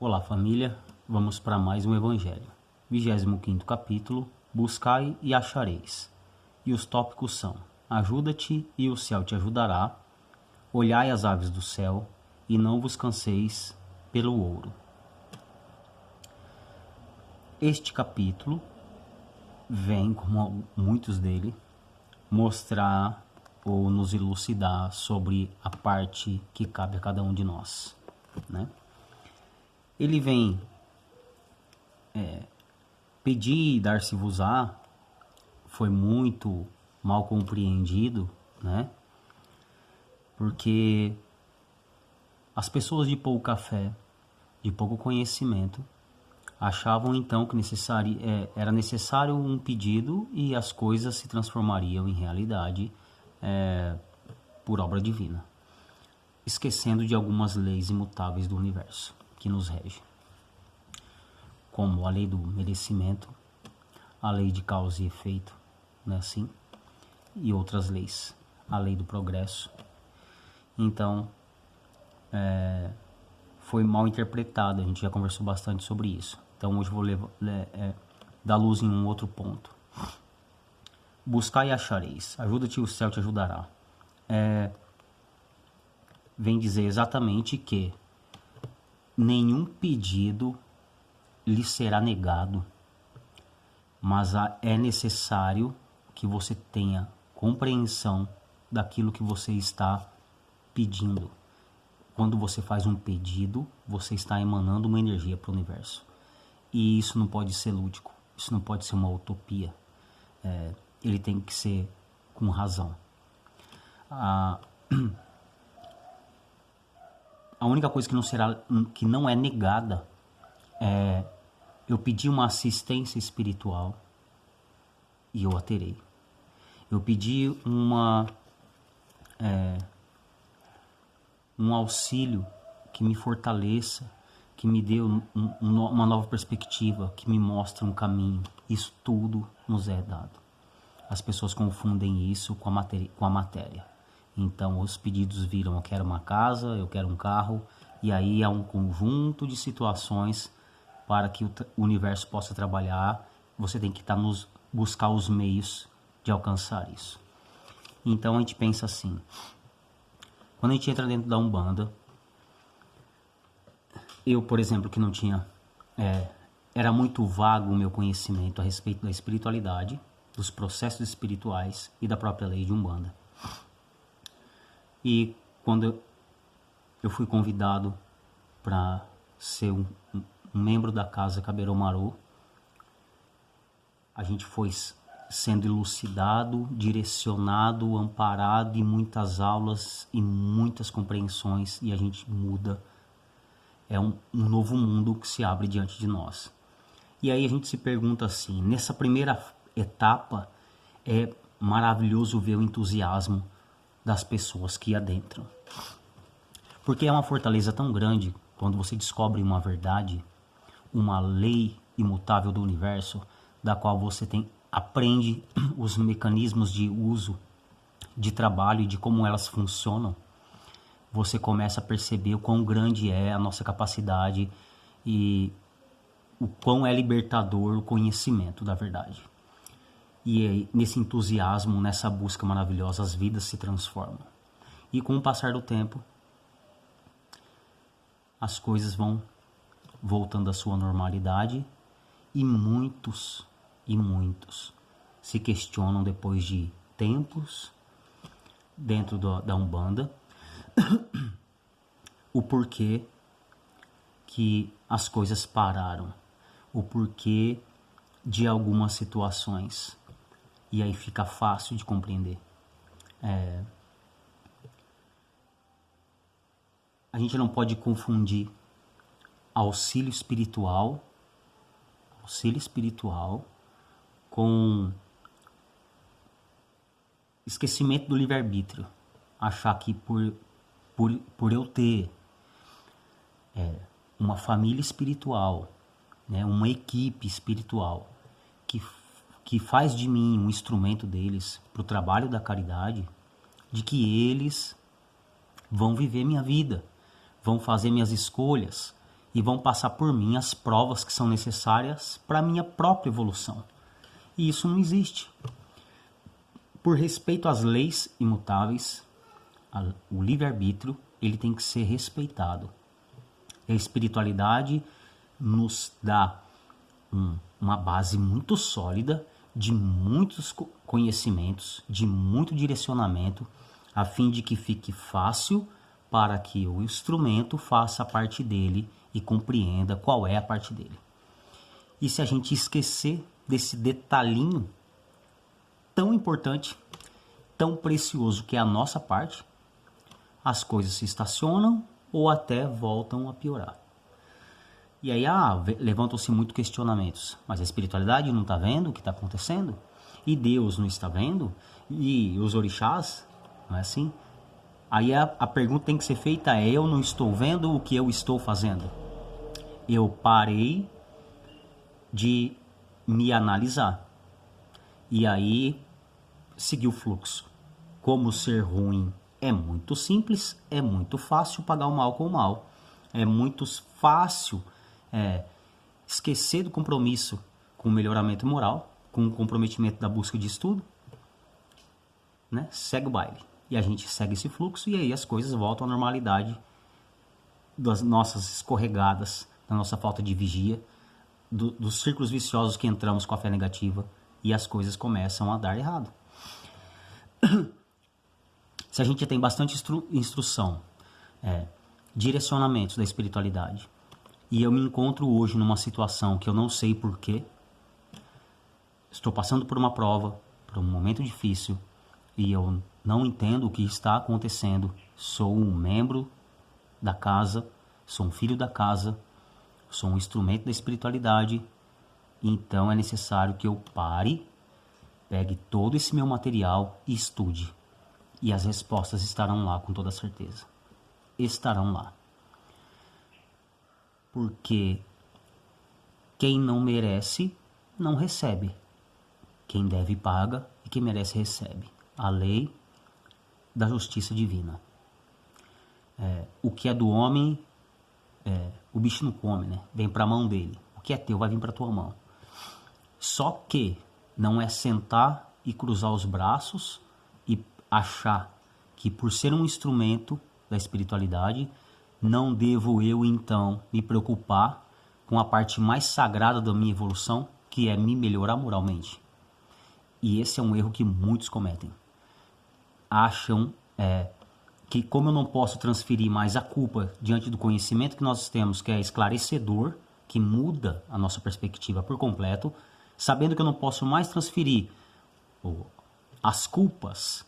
Olá família, vamos para mais um Evangelho. 25º capítulo, Buscai e achareis. E os tópicos são: ajuda-te e o céu te ajudará, olhai as aves do céu e não vos canseis pelo ouro. Este capítulo vem, como muitos dele, mostrar ou nos elucidar sobre a parte que cabe a cada um de nós, né? Ele vem pedir e dar-se-vos-á, foi muito mal compreendido, né? Porque as pessoas de pouca fé, de pouco conhecimento, achavam então que era necessário um pedido e as coisas se transformariam em realidade por obra divina, esquecendo de algumas leis imutáveis do universo que nos regem, como a lei do merecimento, a lei de causa e efeito, né, assim, e outras leis, a lei do progresso. Então, foi mal interpretado, a gente já conversou bastante sobre isso. Então hoje eu vou dar luz em um outro ponto. Buscai e achareis, ajuda-te e o céu te ajudará. Vem dizer exatamente que nenhum pedido lhe será negado, mas é necessário que você tenha compreensão daquilo que você está pedindo. Quando você faz um pedido, você está emanando uma energia para o universo. E isso não pode ser lúdico, isso não pode ser uma utopia. Ele tem que ser com razão. A única coisa que não é negada é: eu pedi uma assistência espiritual e eu a terei. Eu pedi um auxílio que me fortaleça, que me dê uma nova perspectiva, que me mostre um caminho. Isso tudo nos é dado. As pessoas confundem isso com a matéria. Então os pedidos viram: eu quero uma casa, eu quero um carro, e aí há um conjunto de situações para que o universo possa trabalhar. Você tem que buscar os meios de alcançar isso. Então a gente pensa assim: quando a gente entra dentro da Umbanda, eu, por exemplo, que não tinha... era muito vago o meu conhecimento a respeito da espiritualidade, dos processos espirituais e da própria lei de Umbanda. E quando eu fui convidado para ser um membro da casa Caberomaru, a gente foi sendo elucidado, direcionado, amparado em muitas aulas e muitas compreensões, e a gente muda. É um novo mundo que se abre diante de nós. E aí a gente se pergunta assim: nessa primeira etapa é maravilhoso ver o entusiasmo das pessoas que adentram, porque é uma fortaleza tão grande quando você descobre uma verdade, uma lei imutável do universo, da qual você aprende os mecanismos de uso, de trabalho e de como elas funcionam. Você começa a perceber o quão grande é a nossa capacidade e o quão é libertador o conhecimento da verdade. E nesse entusiasmo, nessa busca maravilhosa, as vidas se transformam. E com o passar do tempo, as coisas vão voltando à sua normalidade, e muitos se questionam depois de tempos dentro da Umbanda o porquê que as coisas pararam, o porquê de algumas situações. E aí fica fácil de compreender. A gente não pode confundir auxílio espiritual com esquecimento do livre-arbítrio. Achar que por eu ter uma família espiritual, né, uma equipe espiritual que faz de mim um instrumento deles para o trabalho da caridade, de que eles vão viver minha vida, vão fazer minhas escolhas e vão passar por mim as provas que são necessárias para a minha própria evolução. E isso não existe. Por respeito às leis imutáveis, o livre-arbítrio, ele tem que ser respeitado. A espiritualidade nos dá uma base muito sólida de muitos conhecimentos, de muito direcionamento, a fim de que fique fácil para que o instrumento faça a parte dele e compreenda qual é a parte dele. E se a gente esquecer desse detalhinho tão importante, tão precioso que é a nossa parte, as coisas se estacionam ou até voltam a piorar. E aí levantam-se muitos questionamentos. Mas a espiritualidade não está vendo o que está acontecendo? E Deus não está vendo? E os orixás? Não é assim? Aí a pergunta tem que ser feita é: eu não estou vendo o que eu estou fazendo? Eu parei de me analisar. E aí segui o fluxo. Como ser ruim é muito simples, é muito fácil pagar o mal com o mal. É muito fácil esquecer do compromisso com o melhoramento moral, com o comprometimento da busca de estudo, né? Segue o baile. E a gente segue esse fluxo e aí as coisas voltam à normalidade das nossas escorregadas, da nossa falta de vigia, dos círculos viciosos que entramos com a fé negativa e as coisas começam a dar errado. Se a gente tem bastante instrução, direcionamentos da espiritualidade, e eu me encontro hoje numa situação que eu não sei porquê, estou passando por uma prova, por um momento difícil, e eu não entendo o que está acontecendo, sou um membro da casa, sou um filho da casa, sou um instrumento da espiritualidade, então é necessário que eu pare, pegue todo esse meu material e estude. E as respostas estarão lá com toda certeza. Estarão lá. Porque quem não merece, não recebe. Quem deve, paga, e quem merece, recebe. A lei da justiça divina. O que é do homem, o bicho não come, né? Vem para a mão dele. O que é teu vai vir para tua mão. Só que não é sentar e cruzar os braços e achar que por ser um instrumento da espiritualidade, não devo eu então me preocupar com a parte mais sagrada da minha evolução, que é me melhorar moralmente. E esse é um erro que muitos cometem. Acham que como eu não posso transferir mais a culpa diante do conhecimento que nós temos, que é esclarecedor, que muda a nossa perspectiva por completo, sabendo que eu não posso mais transferir as culpas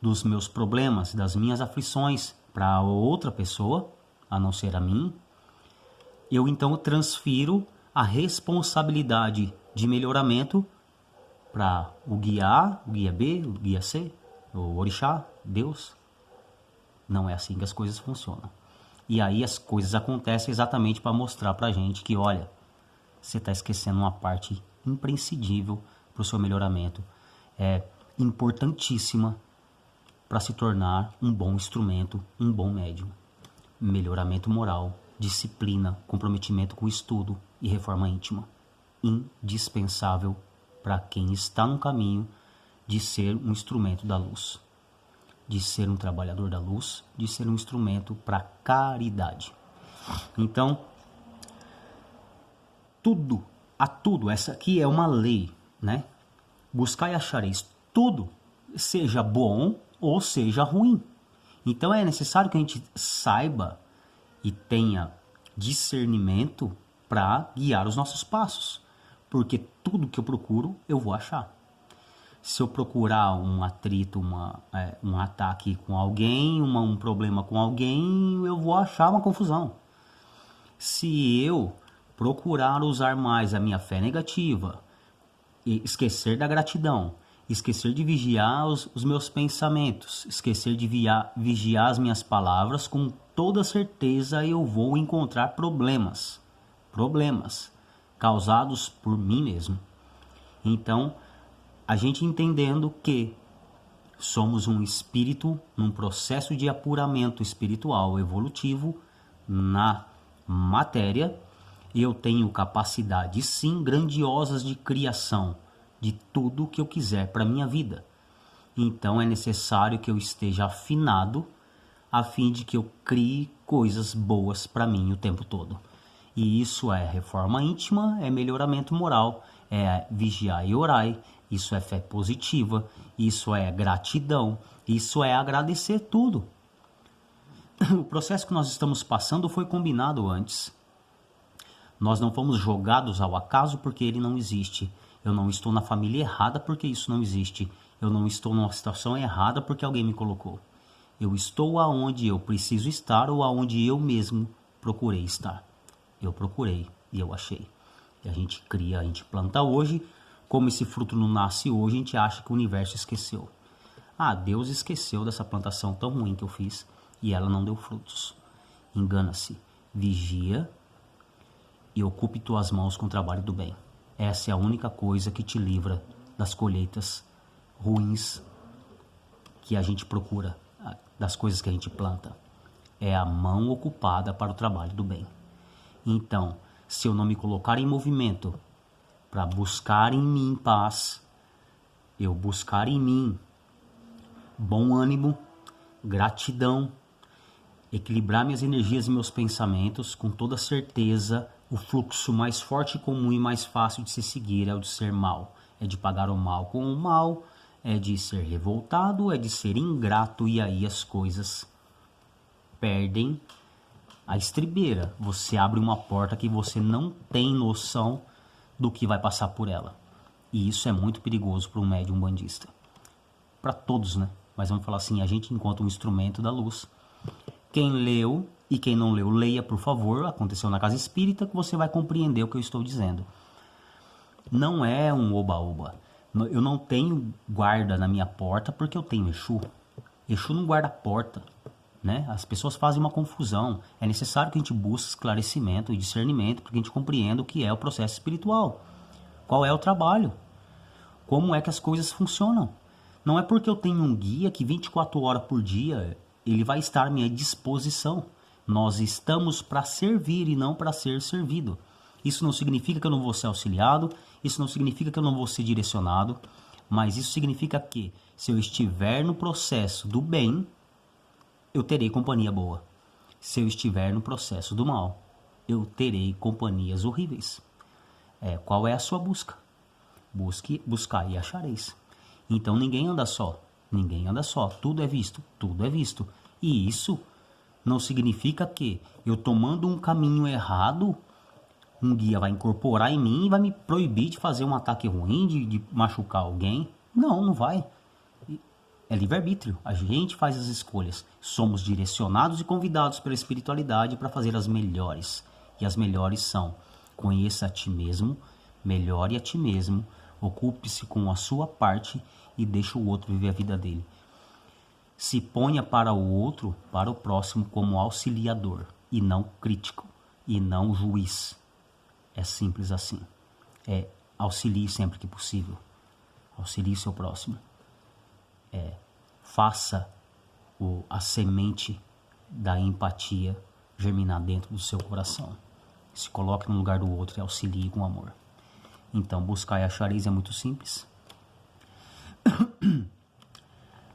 dos meus problemas, das minhas aflições para outra pessoa, a não ser a mim, eu então transfiro a responsabilidade de melhoramento para o guia A, o guia B, o guia C, o orixá, Deus. Não é assim que as coisas funcionam. E aí as coisas acontecem exatamente para mostrar para a gente que, olha, você está esquecendo uma parte imprescindível para o seu melhoramento. É importantíssima para se tornar um bom instrumento, um bom médium. Melhoramento moral, disciplina, comprometimento com o estudo e reforma íntima. Indispensável para quem está no caminho de ser um instrumento da luz, de ser um trabalhador da luz, de ser um instrumento para caridade. Então, tudo, essa aqui é uma lei, né? Buscar e achareis tudo, seja bom ou seja ruim. Então é necessário que a gente saiba e tenha discernimento para guiar os nossos passos. Porque tudo que eu procuro, eu vou achar. Se eu procurar um atrito, um ataque com alguém, um problema com alguém, eu vou achar uma confusão. Se eu procurar usar mais a minha fé negativa, e esquecer da gratidão, esquecer de vigiar os meus pensamentos, esquecer de vigiar as minhas palavras, com toda certeza eu vou encontrar problemas causados por mim mesmo. Então, a gente entendendo que somos um espírito num processo de apuramento espiritual evolutivo na matéria, eu tenho capacidades sim grandiosas de criação de tudo o que eu quiser para minha vida. Então é necessário que eu esteja afinado a fim de que eu crie coisas boas para mim o tempo todo. E isso é reforma íntima, é melhoramento moral, é vigiar e orar, isso é fé positiva, isso é gratidão, isso é agradecer tudo. O processo que nós estamos passando foi combinado antes. Nós não fomos jogados ao acaso porque ele não existe. Eu não estou na família errada porque isso não existe. Eu não estou numa situação errada porque alguém me colocou. Eu estou aonde eu preciso estar ou aonde eu mesmo procurei estar. Eu procurei e eu achei. E a gente cria, a gente planta hoje. Como esse fruto não nasce hoje, a gente acha que o universo esqueceu. Ah, Deus esqueceu dessa plantação tão ruim que eu fiz e ela não deu frutos. Engana-se. Vigia e ocupe tuas mãos com o trabalho do bem. Essa é a única coisa que te livra das colheitas ruins que a gente procura, das coisas que a gente planta. É a mão ocupada para o trabalho do bem. Então, se eu não me colocar em movimento para buscar em mim paz, eu buscar em mim bom ânimo, gratidão, equilibrar minhas energias e meus pensamentos, com toda certeza, o fluxo mais forte, comum e mais fácil de se seguir é o de ser mal. É de pagar o mal com o mal, é de ser revoltado, é de ser ingrato, e aí as coisas perdem a estribeira. Você abre uma porta que você não tem noção do que vai passar por ela. E isso é muito perigoso para um médium bandista. Para todos, né? Mas vamos falar assim, a gente encontra um instrumento da luz. Quem leu e quem não leu, leia, por favor. Aconteceu na Casa Espírita, que você vai compreender o que eu estou dizendo. Não é um oba-oba. Eu não tenho guarda na minha porta porque eu tenho Exu. Exu não guarda a porta. Né? As pessoas fazem uma confusão. É necessário que a gente busque esclarecimento e discernimento para que a gente compreenda o que é o processo espiritual. Qual é o trabalho? Como é que as coisas funcionam? Não é porque eu tenho um guia que 24 horas por dia ele vai estar à minha disposição. Nós estamos para servir e não para ser servido. Isso não significa que eu não vou ser auxiliado, isso não significa que eu não vou ser direcionado, mas isso significa que se eu estiver no processo do bem, eu terei companhia boa. Se eu estiver no processo do mal, eu terei companhias horríveis. Qual é a sua busca? Buscar e achareis. Então ninguém anda só. Ninguém anda só. Tudo é visto. Tudo é visto. E isso não significa que eu tomando um caminho errado, um guia vai incorporar em mim e vai me proibir de fazer um ataque ruim, de machucar alguém. Não, não vai. É livre-arbítrio, a gente faz as escolhas. Somos direcionados e convidados pela espiritualidade para fazer as melhores. E as melhores são: conheça a ti mesmo, melhore a ti mesmo, ocupe-se com a sua parte e deixe o outro viver a vida dele. Se ponha para o outro, para o próximo, como auxiliador, e não crítico, e não juiz. É simples assim. Auxilie sempre que possível. Auxilie seu próximo. Faça a semente da empatia germinar dentro do seu coração. Se coloque no lugar do outro e auxilie com amor. Então, buscar e achareis é muito simples.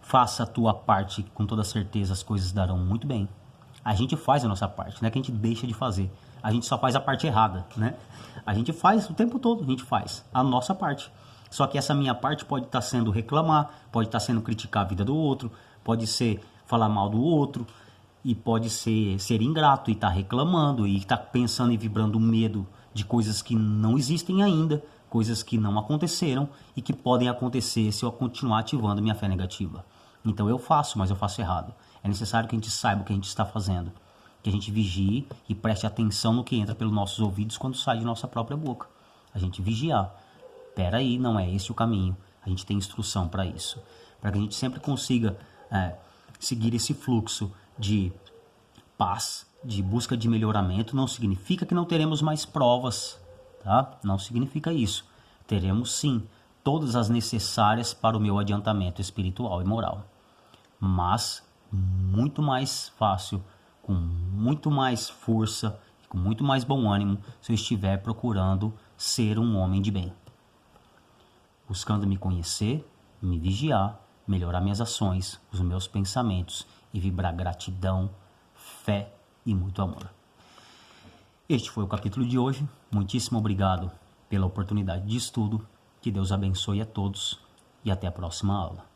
Faça a tua parte, com toda certeza as coisas darão muito bem. A gente faz a nossa parte, não é que a gente deixa de fazer. A gente só faz a parte errada, né? A gente faz o tempo todo, a gente faz a nossa parte. Só que essa minha parte pode estar sendo reclamar, pode estar sendo criticar a vida do outro, pode ser falar mal do outro, e pode ser ingrato e estar reclamando, e estar pensando e vibrando medo de coisas que não existem ainda, coisas que não aconteceram e que podem acontecer se eu continuar ativando minha fé negativa. Então eu faço, mas eu faço errado. É necessário que a gente saiba o que a gente está fazendo, que a gente vigie e preste atenção no que entra pelos nossos ouvidos quando sai de nossa própria boca. A gente vigiar. Peraí, não é esse o caminho. A gente tem instrução para isso. Para que a gente sempre consiga seguir esse fluxo de paz, de busca de melhoramento. Não significa que não teremos mais provas, tá? Não significa isso. Teremos sim todas as necessárias para o meu adiantamento espiritual e moral. Mas muito mais fácil, com muito mais força, com muito mais bom ânimo se eu estiver procurando ser um homem de bem. Buscando me conhecer, me vigiar, melhorar minhas ações, os meus pensamentos e vibrar gratidão, fé e muito amor. Este foi o capítulo de hoje. Muitíssimo obrigado pela oportunidade de estudo. Que Deus abençoe a todos e até a próxima aula.